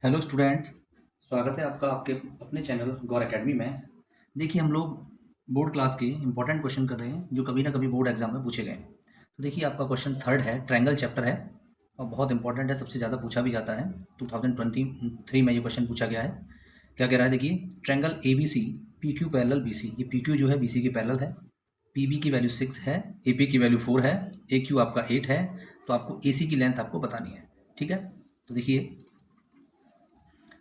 Hello students. स्वागत है आपका आपके अपने चैनल गौर एकेडमी में। देखिए हम लोग बोर्ड क्लास के इंपॉर्टेंट क्वेश्चन कर रहे हैं जो कभी ना कभी बोर्ड एग्जाम में पूछे गए। तो देखिए आपका क्वेश्चन थर्ड है, ट्रायंगल चैप्टर है और बहुत इंपॉर्टेंट है, सबसे ज़्यादा पूछा भी जाता है। 2023 में ये क्वेश्चन पूछा गया है। क्या कह रहा है, देखिए triangle A B C P Q parallel B C. ये पी क्यू जो है बी सी के पैरेलल है। पी बी की वैल्यू 6 है, ए पी की वैल्यू 4 है, ए क्यू आपका 8 है। तो आपको ए सी की लेंथ आपको बतानी है। ठीक है, तो देखिए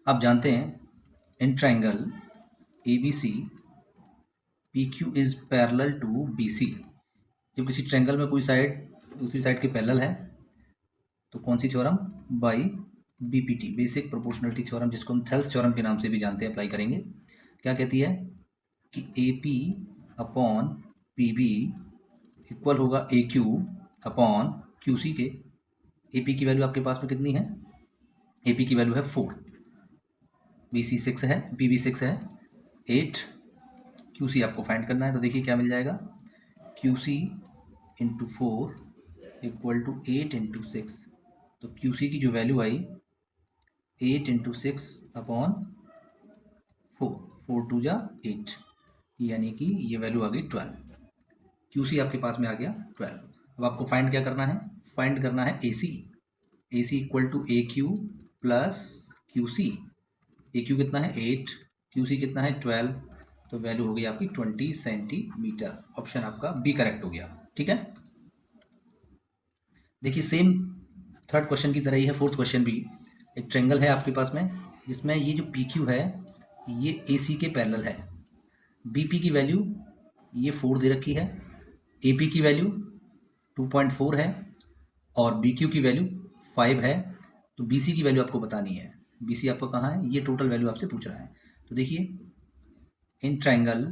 आप जानते हैं in triangle A B C P Q is parallel to B C. जब किसी ट्रायंगल में कोई साइड दूसरी साइड के पैरेलल है तो कौन सी theorem, by BPT, basic proportionality theorem, जिसको हम थेल्स थ्योरम के नाम से भी जानते हैं, अप्लाई करेंगे। क्या कहती है कि A P upon P B equal होगा A Q upon Q C के। ए पी की वैल्यू आपके पास में कितनी है, ए पी की वैल्यू है 4, बी सी 6 है, पी बी 6 है, 8, क्यू सी आपको फाइंड करना है। तो देखिए क्या मिल जाएगा, Q C into 4 equal to 8 into 6। तो क्यू सी की जो वैल्यू आई 8 इंटू 6 अपॉन 4, 4 टू जा 8, यानी कि ये वैल्यू आ गई 12। क्यू सी आपके पास में आ गया 12। अब आपको फाइंड क्या करना है, फाइंड करना है A C. A C equal to A Q plus Q C. A Q कितना है 8, क्यू सी कितना है 12, तो वैल्यू हो गई आपकी 20 सेंटीमीटर। ऑप्शन आपका बी करेक्ट हो गया। ठीक है, देखिए सेम थर्ड क्वेश्चन की तरह ही है फोर्थ क्वेश्चन भी। एक ट्रायंगल है आपके पास में जिसमें ये जो पी क्यू है ये ए सी के पैरेलल है। बी पी की वैल्यू ये 4 दे रखी है, ए पी की वैल्यू 2.4 है और बी क्यू की वैल्यू 5 है। तो बी सी की वैल्यू आपको बतानी है। बी सी आपका कहाँ है, ये टोटल वैल्यू आपसे पूछ रहा है। तो देखिए इन ट्रायंगल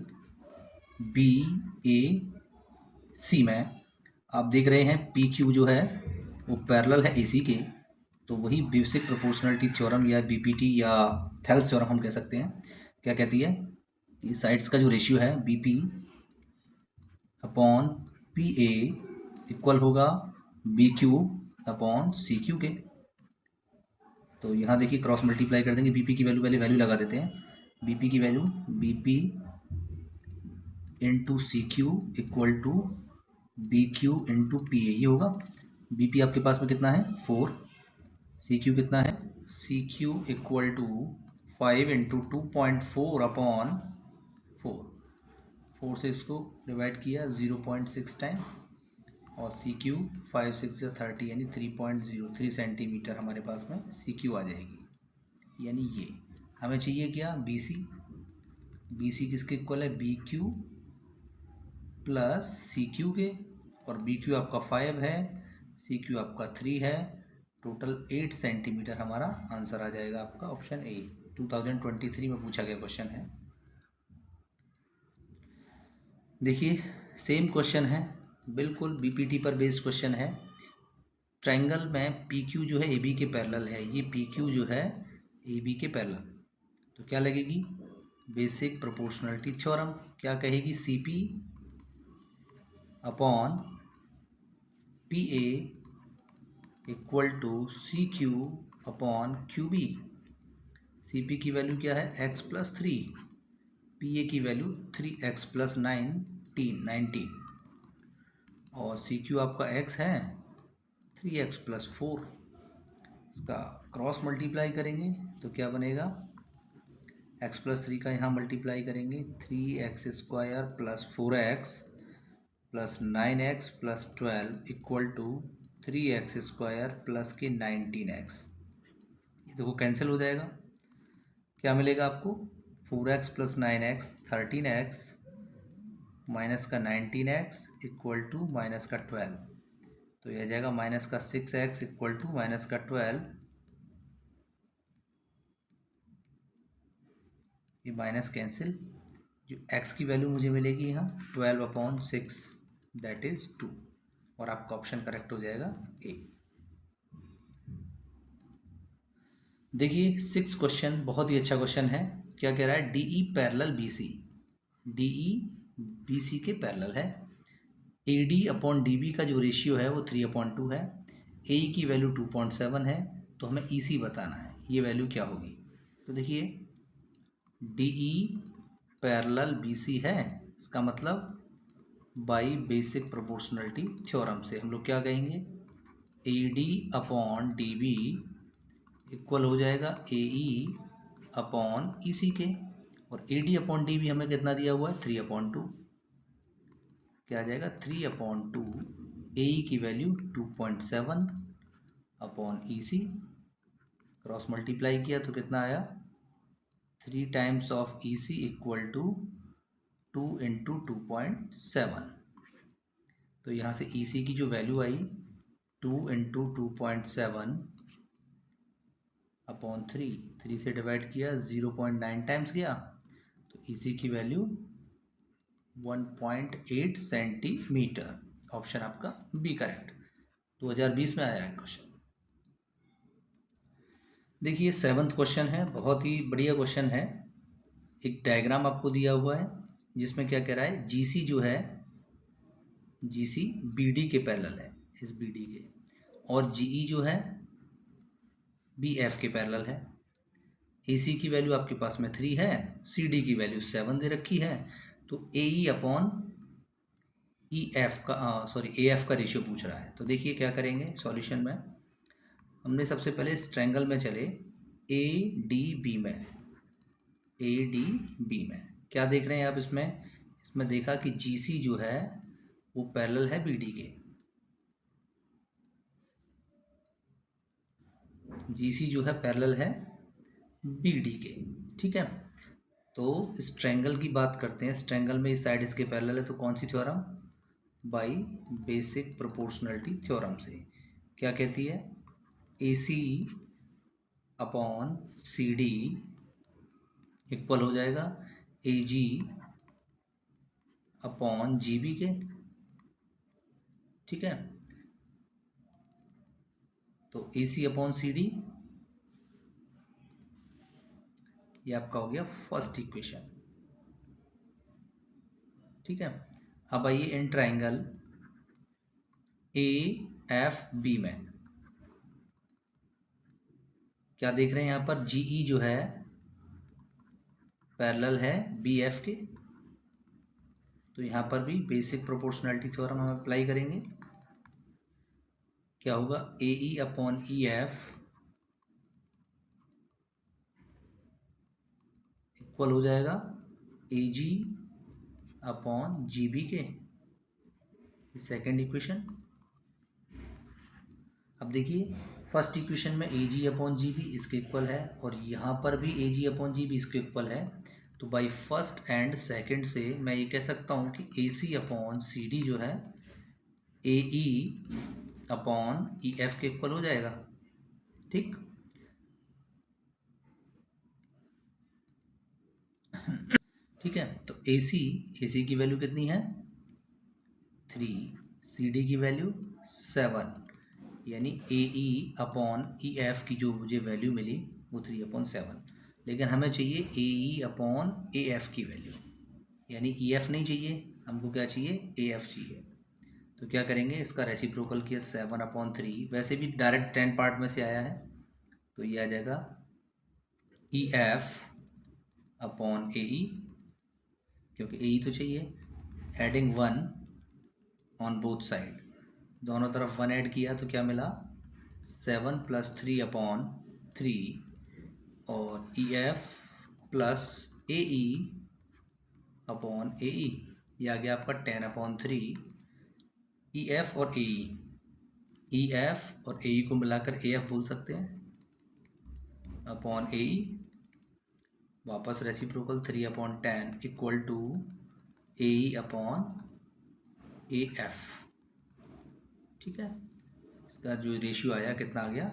बी ए सी में आप देख रहे हैं पी क्यू जो है वो पैरेलल है ए सी के। तो वही बेसिक प्रोपोर्शनलिटी थ्योरम या बीपीटी या थेल्स थ्योरम हम कह सकते हैं। क्या कहती है, ये साइड्स का जो रेशियो है B P upon P A equal होगा B Q upon C Q के। तो यहाँ देखिए क्रॉस मल्टीप्लाई कर देंगे, बीपी की वैल्यू पहले वैल्यू लगा देते हैं। बीपी की value BP into C Q equal to B Q into P A, ये होगा। बीपी आपके पास में कितना है 4, सी क्यू कितना है, C Q equal to 5 into 2.4 upon 4। 4 से इसको डिवाइड किया 0.6 टाइम और सी क्यू 5 6 या 30 यानी 3.03 सेंटीमीटर हमारे पास में सी क्यू आ जाएगी। यानी ये हमें चाहिए क्या, बी सी। बी सी किसके इक्वल है, B Q plus C Q के। और बी क्यू आपका 5 है, सी क्यू आपका 3 है, टोटल 8 सेंटीमीटर हमारा आंसर आ जाएगा आपका ऑप्शन ए। 2023 में पूछा गया क्वेश्चन है। देखिए सेम क्वेश्चन है, बिल्कुल बीपीटी पर बेस्ड क्वेश्चन है। ट्रायंगल में पी क्यू जो है ए बी के पैरेलल है, ये पी क्यू जो है ए बी के पैरेलल। तो क्या लगेगी, बेसिक प्रोपोर्शनलिटी थ्योरम। क्या कहेगी, C P upon P A equal to C Q upon Q B. C P की वैल्यू क्या है x+3, पी ए की वैल्यू 3x प्लस 19 और सी क्यू आपका x है 3x+4। इसका क्रॉस मल्टीप्लाई करेंगे तो क्या बनेगा, x+3 का यहाँ मल्टीप्लाई करेंगे 3x² plus 4x plus 9x plus 12 equal to 3x² plus के 19x। ये देखो कैंसिल हो जाएगा, क्या मिलेगा आपको, 4x plus 9x 13x minus का 19x इक्वल टू माइनस का 12। तो यह जाएगा माइनस का 6x इक्वल टू माइनस का 12। ये माइनस कैंसिल, जो x की वैल्यू मुझे मिलेगी यहाँ 12/6 दैट इज 2। और आपका ऑप्शन करेक्ट हो जाएगा ए। देखिए सिक्स क्वेश्चन बहुत ही अच्छा क्वेश्चन है। क्या कह रहा है, DE parallel BC, DE BC के पैरेलल है। A D upon D B का जो रेशियो है वो 3/2 है। ए की वैल्यू 2.7 है। तो हमें ई सी बताना है। ये वैल्यू क्या होगी। तो देखिए D E parallel B C है, इसका मतलब बाई बेसिक प्रोपोर्शनलिटी थ्योरम से हम लोग क्या कहेंगे, A D upon D B equal हो जाएगा A E upon E C के, और A D upon D B हमें कितना दिया हुआ है 3/2, क्या आ जाएगा 3/2, ए ई की value 2.7 upon E C, cross multiply किया तो कितना आया 3 times of E C equal to 2 into 2.7। तो यहाँ से ई सी की जो वैल्यू आई 2 इंटू 2.7 अपॉन 3 से डिवाइड किया 0.9 टाइम्स गया, तो ई सी की वैल्यू 1.8 सेंटीमीटर। ऑप्शन आपका बी करेक्ट, 2020 में आया है क्वेश्चन। देखिए 7th क्वेश्चन है, बहुत ही बढ़िया क्वेश्चन है। एक डायग्राम आपको दिया हुआ है जिसमें क्या कह रहा है, जीसी जो है, जीसी बीडी के पैरेलल है, इस बीडी के, और जीई जो है बीएफ के पैरेलल है। एसी की वैल्यू आपके पास में 3 है, सीडी की वैल्यू 7 दे रखी है, तो एई अपॉन ई एफ का ए एफ का रेशियो पूछ रहा है। तो देखिए क्या करेंगे सॉल्यूशन में, हमने सबसे पहले इस ट्रायंगल में चले ए डी बी में, ए डी बी में क्या देख रहे हैं आप, इसमें देखा कि जीसी जो है वो पैरेलल है बीडी के, जीसी जो है पैरेलल है बीडी के, ठीक है। तो इस ट्रायंगल की बात करते हैं, इस ट्रायंगल में इस साइड इसके पैरेलल है, तो कौन सी theorem, by basic proportionality theorem से, क्या कहती है, A C upon C D equal हो जाएगा A G upon G B के, ठीक है। तो ए सी अपॉन सी डी, ये आपका हो गया फर्स्ट इक्वेशन, ठीक है। अब आइए in triangle A F B में क्या देख रहे हैं, यहाँ पर जीई जो है पैरेलल है बी एफ के, तो यहाँ पर भी बेसिक प्रोपोर्शनलिटी थ्योरम हम अप्लाई करेंगे। क्या होगा, A E upon E F equal हो जाएगा A G upon G B के, सेकेंड इक्वेशन। अब देखिए फर्स्ट इक्वेशन में A G upon G B इसके इक्वल है, और यहाँ पर भी A G upon G B इसके इक्वल है, तो बाई फर्स्ट एंड सेकंड से मैं ये कह सकता हूँ कि ए सी अपॉन सी डी जो है ए ई अपॉन ई एफ के इक्वल हो जाएगा, ठीक। ठीक है, तो ए सी की वैल्यू कितनी है 3, सी डी की वैल्यू 7, यानी ए ई अपॉन ई एफ की जो मुझे वैल्यू मिली वो 3/7, लेकिन हमें चाहिए ए ई अपॉन ए एफ की वैल्यू, यानी ई एफ नहीं चाहिए हमको, क्या चाहिए ए एफ चाहिए। तो क्या करेंगे, इसका रेसिप्रोकल किया 7/3, वैसे भी डायरेक्ट 10 पार्ट में से आया है, तो ये आ जाएगा ई एफ अपॉन ए ई, क्योंकि ए ई तो चाहिए, एडिंग 1 ऑन बोथ साइड, दोनों तरफ 1 ऐड किया तो क्या मिला 7 + 3/3, और E F plus A E upon A ई, ये आ गया आपका 10/3, ई एफ और ए ई, ई एफ और ए ई को मिलाकर ए एफ बोल सकते हैं, अपॉन ए ई, वापस reciprocal 3/10 equal to A E upon A F, ठीक है। इसका जो रेशियो आया कितना आ गया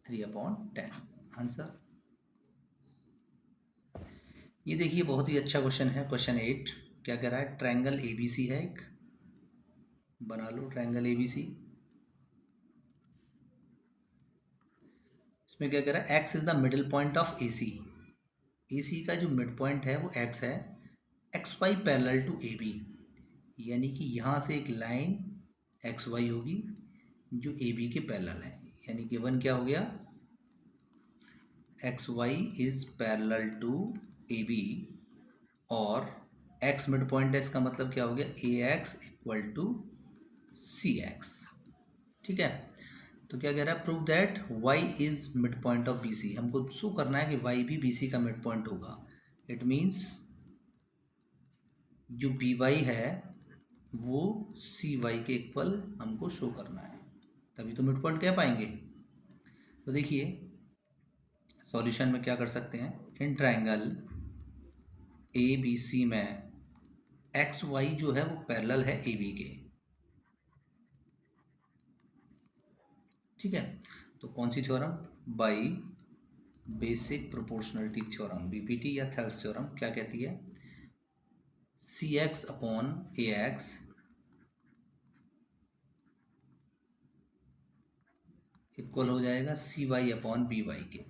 3/10, आंसर। ये देखिए बहुत ही अच्छा क्वेश्चन है, क्वेश्चन 8 क्या कह रहा है, ट्रायंगल ए बी सी है एक, बना लो ट्रायंगल ए बी सी। इसमें क्या कह रहा है, X is the middle point of A C, A C का जो मिड पॉइंट है वो एक्स है, X Y parallel to A B, यानी कि यहाँ से एक लाइन एक्स वाई होगी जो ए बी के पैरेलल है, यानी गिवन क्या हो गया, X Y is parallel to A B और एक्स मिड पॉइंट है, इसका मतलब क्या हो गया, A X equal to C X. ठीक है, तो क्या कह रहा है, prove that Y is mid point of B C. हमको शो करना है कि वाई भी बी सी का मिड पॉइंट होगा। इट मीन्स जो बी वाई है वो सी वाई के इक्वल हमको शो करना है, तभी तो मिड पॉइंट कह पाएंगे। तो देखिए सॉल्यूशन में क्या कर सकते हैं, इन ट्रायंगल ए बी सी में एक्स वाई जो है वो पैरेलल है ए बी के। ठीक है, तो कौन सी theorem, by basic proportionality theorem, BPT या थेल्स थ्योरम, क्या कहती है, C X upon A X equal हो जाएगा C Y upon B Y के।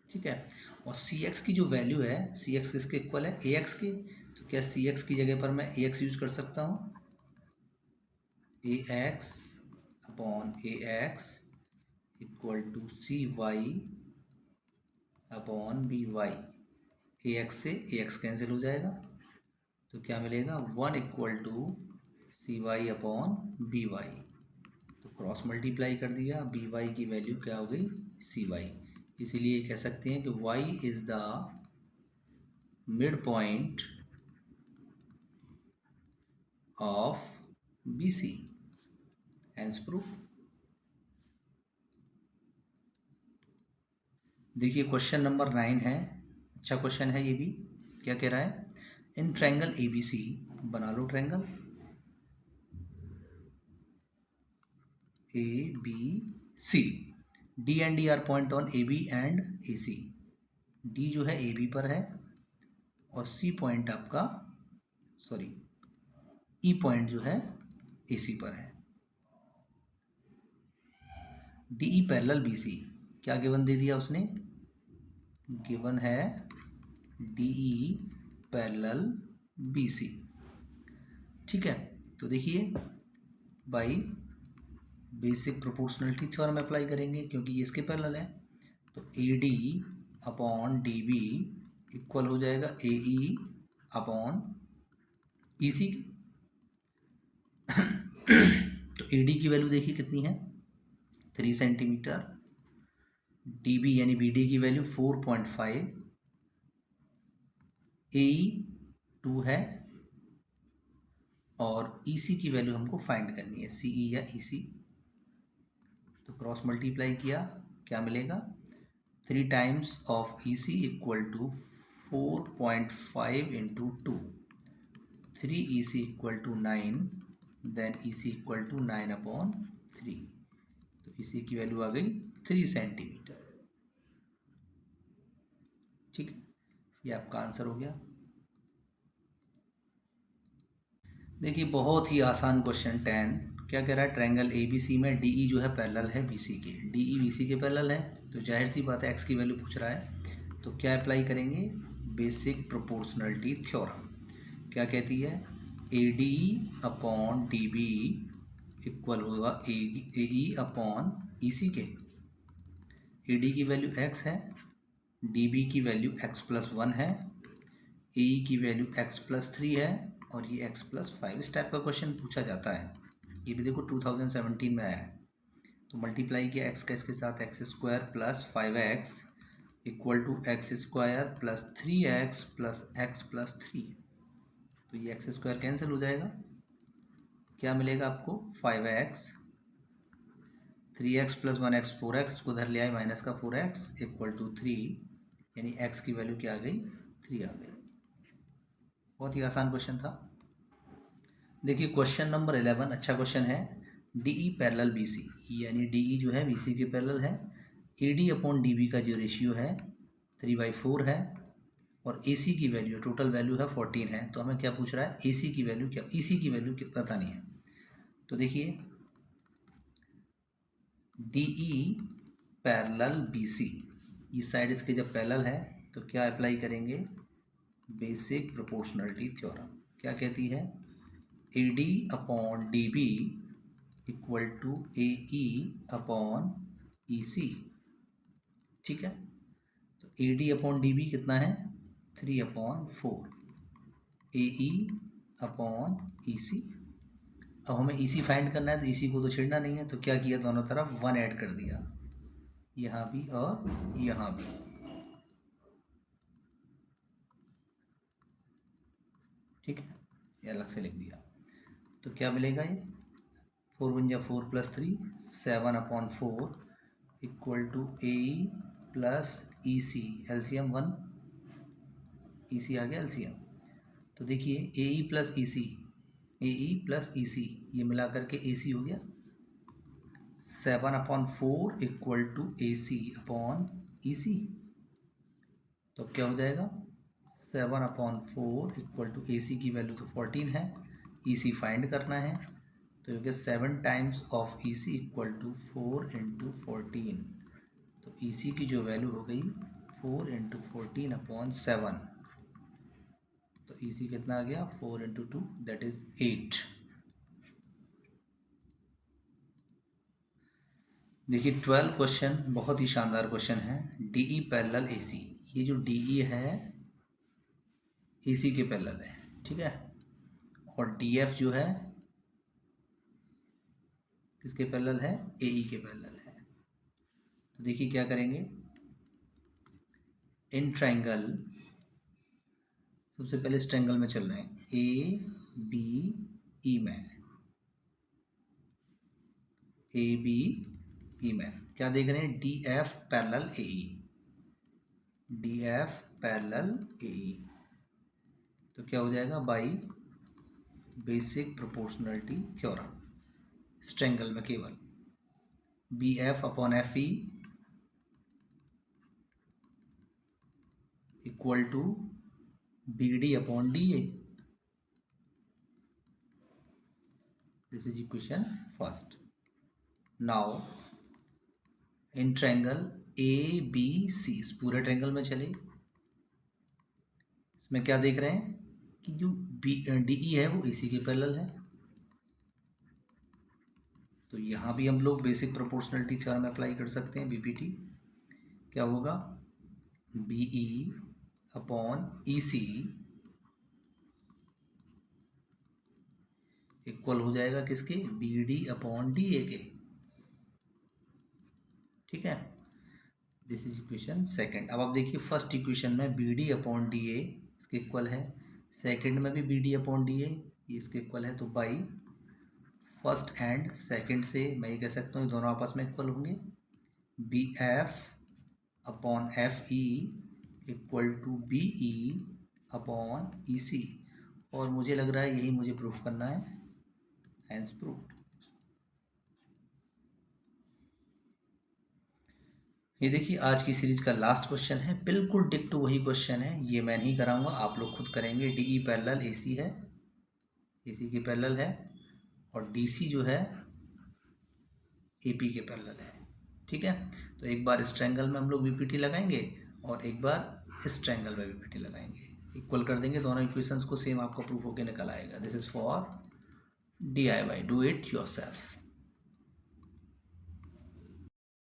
ठीक है, और सी एक्स की जो वैल्यू है, सी एक्स किसके इक्वल है, ए एक्स की, तो क्या सी एक्स की जगह पर मैं ए एक्स यूज कर सकता हूँ, A X upon A X equal to C Y upon B Y. A X से ए एक्स कैंसिल हो जाएगा, तो क्या मिलेगा, one equal to C Y upon B Y. तो क्रॉस मल्टीप्लाई कर दिया, बी वाई की वैल्यू क्या हो गई, सी वाई। इसीलिए कह सकते हैं कि Y is the mid point of B C, hence proof. देखिए क्वेश्चन नंबर 9 है, अच्छा क्वेश्चन है ये भी। क्या कह रहा है, इन ट्रायंगल ए बी सी, बना लो triangle A B C, D and D are point on A B and A C. D जो है ए बी पर है और सी पॉइंट आपका, सॉरी ई पॉइंट जो है ए सी पर है। D E parallel B C, क्या गिवन दे दिया उसने, गिवन है D E parallel B C. ठीक है, तो देखिए by basic proportionality theorem apply करेंगे क्योंकि ये इसके पैरेलल है। तो A D upon D B equal हो जाएगा A E upon E C. तो ए डी की वैल्यू देखिए कितनी है, 3 सेंटीमीटर, डी बी यानी बी डी की वैल्यू 4.5, ए ई 2 है और ई सी की वैल्यू हमको फाइंड करनी है, सी ई या ई सी। तो क्रॉस मल्टीप्लाई किया, क्या मिलेगा, 3 times of E C equal to 4.5 into 2, 3 E C equal to 9, then E C equal to 9 upon 3। तो ई सी की वैल्यू आ गई 3 सेंटीमीटर। ठीक है, ये आपका आंसर हो गया। देखिए बहुत ही आसान क्वेश्चन 10, क्या कह रहा है, ट्रायंगल ए बी सी में डी ई जो है पैरेलल है बी सी के, डी ई बी सी के पैरेलल है, तो जाहिर सी बात है एक्स की वैल्यू पूछ रहा है, तो क्या अप्लाई करेंगे, बेसिक प्रोपोर्शनलिटी थ्योरम। क्या कहती है, A D upon D B equal होगा A E upon E C के। ए डी की वैल्यू एक्स है, डी बी की वैल्यू एक्स प्लस 1 है, ए ई की वैल्यू एक्स प्लस 3 है और ये एक्स प्लस 5। इस टाइप का क्वेश्चन पूछा जाता है, ये भी देखो 2017 में आया है। तो मल्टीप्लाई किया एक्स का इसके साथ, x square plus 5x equal to x square plus 3x plus x plus 3। तो ये एक्स स्क्वायर कैंसिल हो जाएगा, क्या मिलेगा आपको, 5x, 3x plus 1x 4x, इसको उधर ले आए माइनस का 4x इक्वल टू 3, यानी x की वैल्यू क्या आ गई, 3 आ गई। बहुत ही आसान क्वेश्चन था। देखिए क्वेश्चन नंबर 11, अच्छा क्वेश्चन है, D E parallel B C, यानी डी ई जो है बी सी के पैरेलल है, A D upon D B का जो रेशियो है 3/4 है और ए सी की वैल्यू, टोटल वैल्यू है 14 है। तो हमें क्या पूछ रहा है, ए सी की वैल्यू क्या, ई सी की वैल्यू पता नहीं है। तो देखिए D E parallel B C, इस साइड इसके जब पैरेलल है तो क्या अप्लाई करेंगे, बेसिक प्रोपोर्शनलिटी थ्योरम। क्या कहती है, A D upon D B equal to A E upon E C. ठीक है। तो A D upon D B कितना है 3/4 ए ई अपॉन ई सी। अब हमें ई सी फाइंड करना है तो ई सी को तो छेड़ना नहीं है, तो क्या किया दोनों तरफ 1 ऐड कर दिया, यहाँ भी और यहाँ भी। ठीक है, ये अलग से लिख दिया। तो क्या मिलेगा ये 4 × 1 = 4 + 3 7/4 equal to A plus E C, LCM 1, E C आ गया एलसीएम। तो देखिए ए ई प्लस ई सी, ए ई प्लस ई सी ये मिला करके ए सी हो गया 7/4 equal to A C upon E C. तो अब क्या हो जाएगा 7/4 इक्वल टू ए सी की वैल्यू तो 14 है, ई सी फाइंड करना है, तो ये 7 times of E C equal to 4 × 14। तो ई सी की जो वैल्यू हो गई 4 × 14/7। तो ई सी कितना आ गया 4 × 2 दैट इज 8। देखिए 12 क्वेश्चन बहुत ही शानदार क्वेश्चन है। डीई पैरेलल एसी, ये जो डीई है एसी के पैरेलल है, ठीक है। और डीएफ जो है किसके पैरेलल है एई के पैरेलल है। तो देखिए क्या करेंगे, इन ट्रायंगल सबसे पहले इस ट्रायंगल में चल रहे हैं ए बी ई में, ए बी ई में क्या देख रहे हैं D F parallel A E, D F parallel A E. तो क्या हो जाएगा बाई बेसिक प्रोपोर्शनलिटी थ्योरम, इस ट्रायंगल में केवल B F upon F E equal to B D upon D A. This is equation first. Now in triangle A B C, इस पूरे triangle में चले, इसमें क्या देख रहे हैं कि जो डी ई है वो एसी के पैरेलल है। तो यहाँ भी हम लोग बेसिक प्रोपोर्शनलिटी थ्योरम अप्लाई कर सकते हैं, बीपीटी। क्या होगा B E upon E C equal हो जाएगा किसके B D upon D A के, ठीक है। This is equation second. अब आप देखिए फर्स्ट इक्वेशन में B D upon D A इसके इक्वल है, सेकंड में भी B D upon D A ये इसके इक्वल है। तो बाई फर्स्ट एंड सेकंड से मैं ये कह सकता हूँ दोनों आपस में इक्वल होंगे, B F upon F E equal to B E upon E C. और मुझे लग रहा है यही मुझे प्रूफ करना है, हैंस प्रूव्ड। ये देखिए आज की सीरीज का लास्ट क्वेश्चन है, बिल्कुल डिक्टो वही क्वेश्चन है, ये मैं नहीं कराऊंगा, आप लोग खुद करेंगे। डीई पैरेलल एसी है, एसी के पैरेलल है, और डीसी जो है एपी के पैरेलल है, ठीक है। तो एक बार इस ट्रायंगल में हम लोग बीपीटी लगाएंगे और एक बार इस ट्रायंगल में बीपीटी लगाएंगे, इक्वल कर देंगे दोनों इक्वेशंस को, सेम आपका प्रूफ होकर निकल आएगा। This is for DIY, do it yourself.